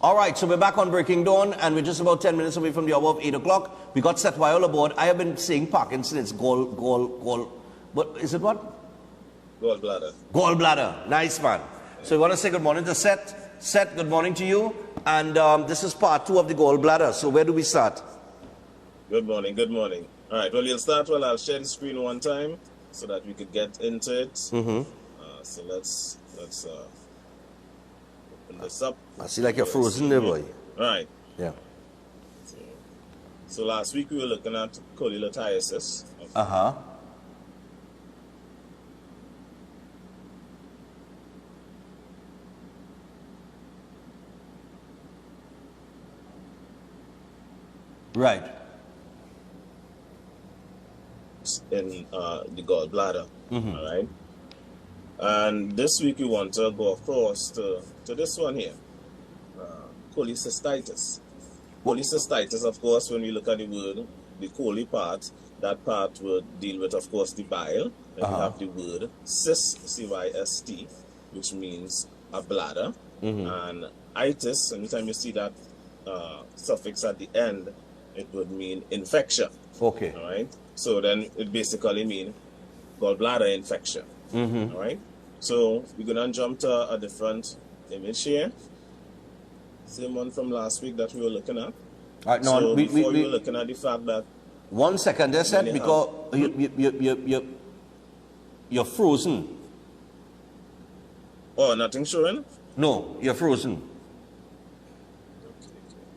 All right, so we're back on Breaking Dawn, and we're just about 10 minutes away from the hour of 8 o'clock. We got Seth Weil aboard. I have been saying Parkinson. It's what is it what? Gallbladder. Gallbladder. Nice, man. So we want to say good morning to Seth. Seth, good morning to you. And this is part 2 of the gallbladder. So where do we start? Good morning, good morning. All right, well, you'll start. Well, I'll share the screen one time so that we could get into it. So let's open this up. I see like you're frozen there, boy. All right. Yeah. So last week we were looking at cholecystitis. Uh-huh. Right. In the gallbladder. All right. And this week we want to go across to this one here, cholecystitis. Cholecystitis, of course, when we look at the word, the chole part, that part would deal with, of course, the bile. And we have the word cyst, C-Y-S-T, which means a bladder. And itis, anytime you see that suffix at the end, it would mean infection. Okay. All right. So then it basically means gallbladder infection. All right. So we're gonna jump to a different image here. Same one from last week that we were looking at. All right. No, so we were looking at the fact that 1 second there, Seth, because you're frozen. Oh, nothing showing? No, you're frozen. Okay.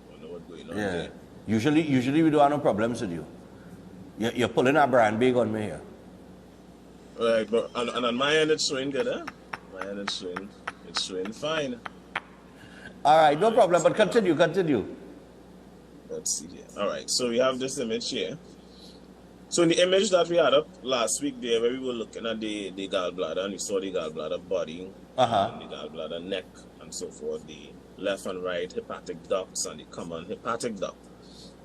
I wonder what's going on Yeah. there. Usually we don't have no problems with you. You're pulling a brand big on me here. Right, but and on my end it's showing good, huh? My end it's showing fine. All right, no problem, but continue. Let's see here. All right, so we have this image here. So in the image that we had up last week there, where we were looking at the gallbladder, and we saw the gallbladder body, and the gallbladder neck, and so forth, the left and right hepatic ducts, and the common hepatic duct.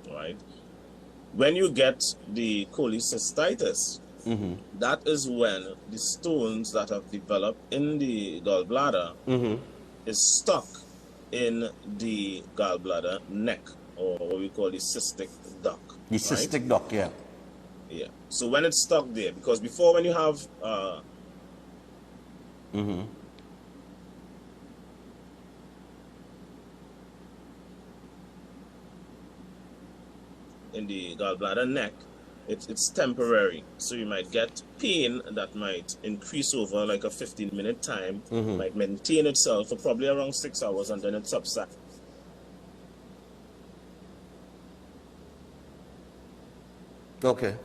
All right. When you get the cholecystitis, that is when the stones that have developed in the gallbladder is stuck in the gallbladder neck, or what we call the cystic duct. The cystic duct, yeah. Yeah. So when it's stuck there, because before when you have in the gallbladder neck, it's temporary. So you might get pain that might increase over like a 15-minute time, might maintain itself for probably around 6 hours, and then it subsides. Okay.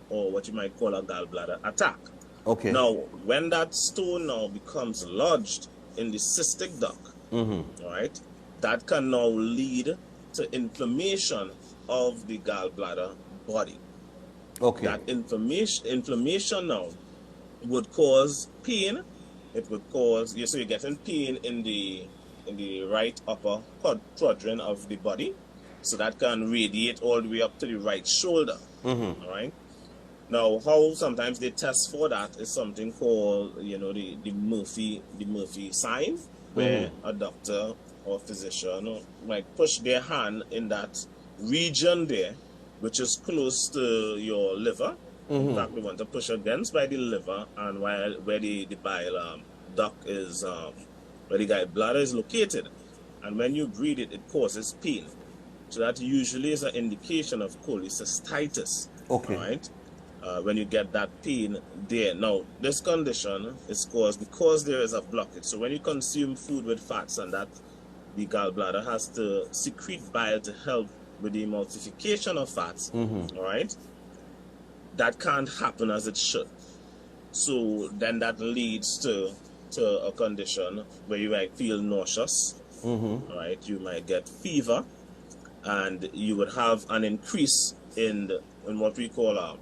Or what you might call a gallbladder attack. Okay. Now, when that stone now becomes lodged in the cystic duct, all right, that can now lead to inflammation of the gallbladder body. Okay. That inflammation now would cause pain. It would cause so you're getting pain in the right upper quadrant of the body. So that can radiate all the way up to the right shoulder. All right. Now, how sometimes they test for that is something called, the Murphy sign, where a doctor or physician might push their hand in that region there, which is close to your liver. In fact, we want to push against by the liver, and where the bile duct is, where the gallbladder is located. And when you breathe it, it causes pain. So that usually is an indication of cholecystitis. Okay. All right. When you get that pain there. Now, this condition is caused because there is a blockage. So when you consume food with fats, and that the gallbladder has to secrete bile to help with the emulsification of fats, all right, that can't happen as it should. So then that leads to a condition where you might feel nauseous, all right, you might get fever, and you would have an increase in what we call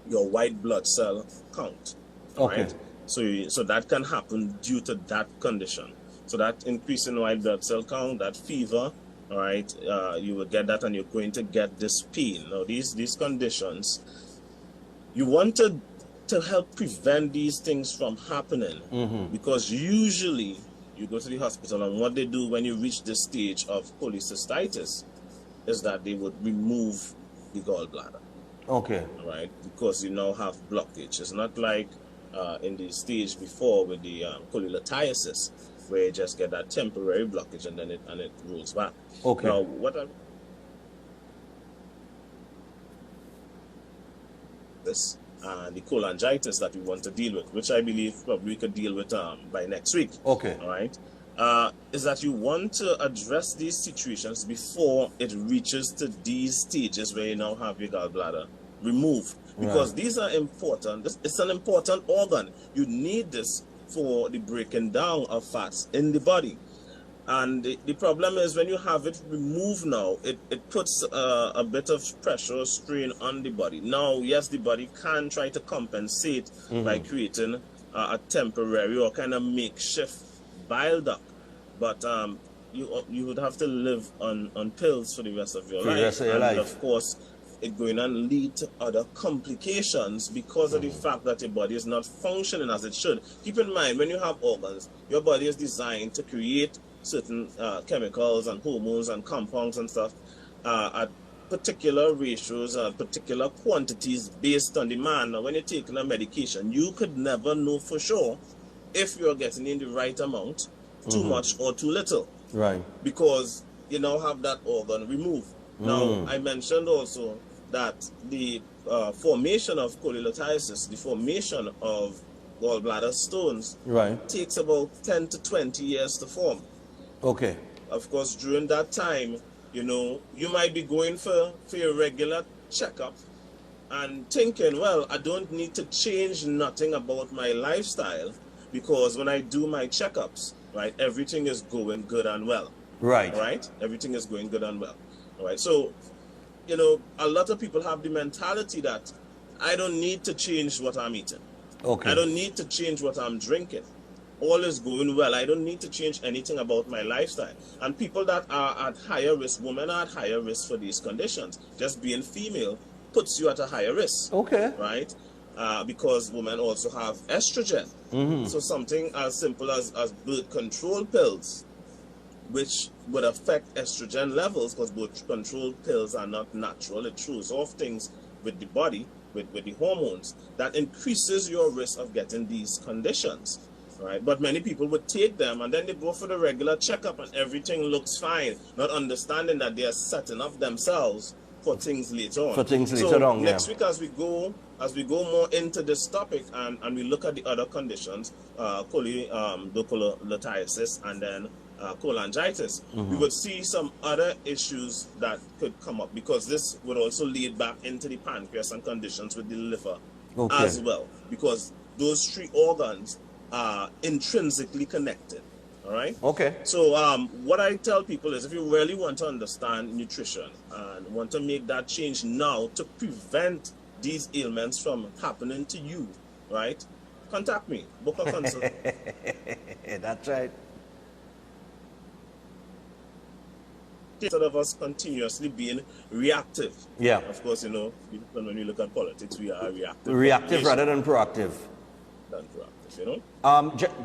your white blood cell count. Okay. Right? So that can happen due to that condition. So that increase in white blood cell count, that fever, all right, you will get that, and you're going to get this pain. Now, these conditions, you want to help prevent these things from happening, because usually You go to the hospital, and what they do when you reach this stage of cholecystitis is that they would remove the gallbladder. Okay. Right? Because you now have blockage. It's not like in the stage before with the cholecystitis, where you just get that temporary blockage and then it rolls back. Okay. Now, what I this and the cholangitis that we want to deal with, which I believe probably we could deal with by next week. Okay. All right. Is that you want to address these situations before it reaches to these stages where you now have your gallbladder removed, because these are important. It's an important organ. You need this for the breaking down of fats in the body. And the problem is when you have it removed now, it puts a bit of pressure, strain on the body. Now, yes, the body can try to compensate by creating a temporary or kind of makeshift bile duct, but you would have to live on pills for the rest of your life. And of course, it's going to lead to other complications because of the fact that your body is not functioning as it should. Keep in mind, when you have organs, your body is designed to create certain chemicals and hormones and compounds and stuff at particular ratios, particular quantities based on demand. Now, when you're taking a medication, you could never know for sure if you're getting in the right amount, too much or too little. Right. Because you now have that organ removed. Now, I mentioned also that the formation of cholecystitis, the formation of gallbladder stones, takes about 10 to 20 years to form. Okay. Of course, during that time, you might be going for your regular checkup and thinking, well, I don't need to change nothing about my lifestyle because when I do my checkups, right, everything is going good and well. Right. Right? Everything is going good and well. All right. So, a lot of people have the mentality that I don't need to change what I'm eating. Okay. I don't need to change what I'm drinking. All is going well. I don't need to change anything about my lifestyle. And people that are at higher risk, women are at higher risk for these conditions. Just being female puts you at a higher risk. Okay. Right? Because women also have estrogen. So something as simple as birth control pills, which would affect estrogen levels, because birth control pills are not natural. It throws off things with the body, with the hormones, that increases your risk of getting these conditions. Right? But many people would take them and then they go for the regular checkup and everything looks fine, not understanding that they are setting up themselves for things later on. Next week, as we go more into this topic and we look at the other conditions, cholecystitis and then cholangitis, we would see some other issues that could come up, because this would also lead back into the pancreas and conditions with the liver as well, because those three organs are intrinsically connected. All right. Okay. So what I tell people is, if you really want to understand nutrition and want to make that change now to prevent these ailments from happening to you, right? Contact me. Book a consult. That's right. Instead of us continuously being reactive. Yeah. Of course, when we look at politics, we are reactive. Reactive rather than proactive.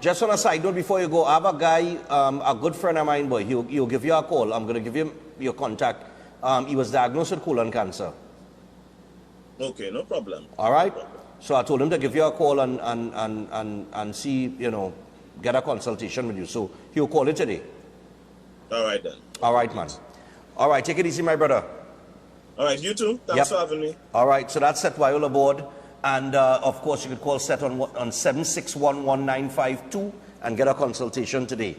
Just on a side note before you go, I have a guy, a good friend of mine, boy, he'll give you a call. I'm going to give him your contact. He was diagnosed with colon cancer. Okay, no problem. All right. So I told him to give you a call and see, get a consultation with you. So he'll call you today. All right then. All right, man. All right, take it easy, my brother. All right, you too. Thanks for having me. All right, so that's Seth Viola board. And of course, you could call Seth on 7611952 and get a consultation today.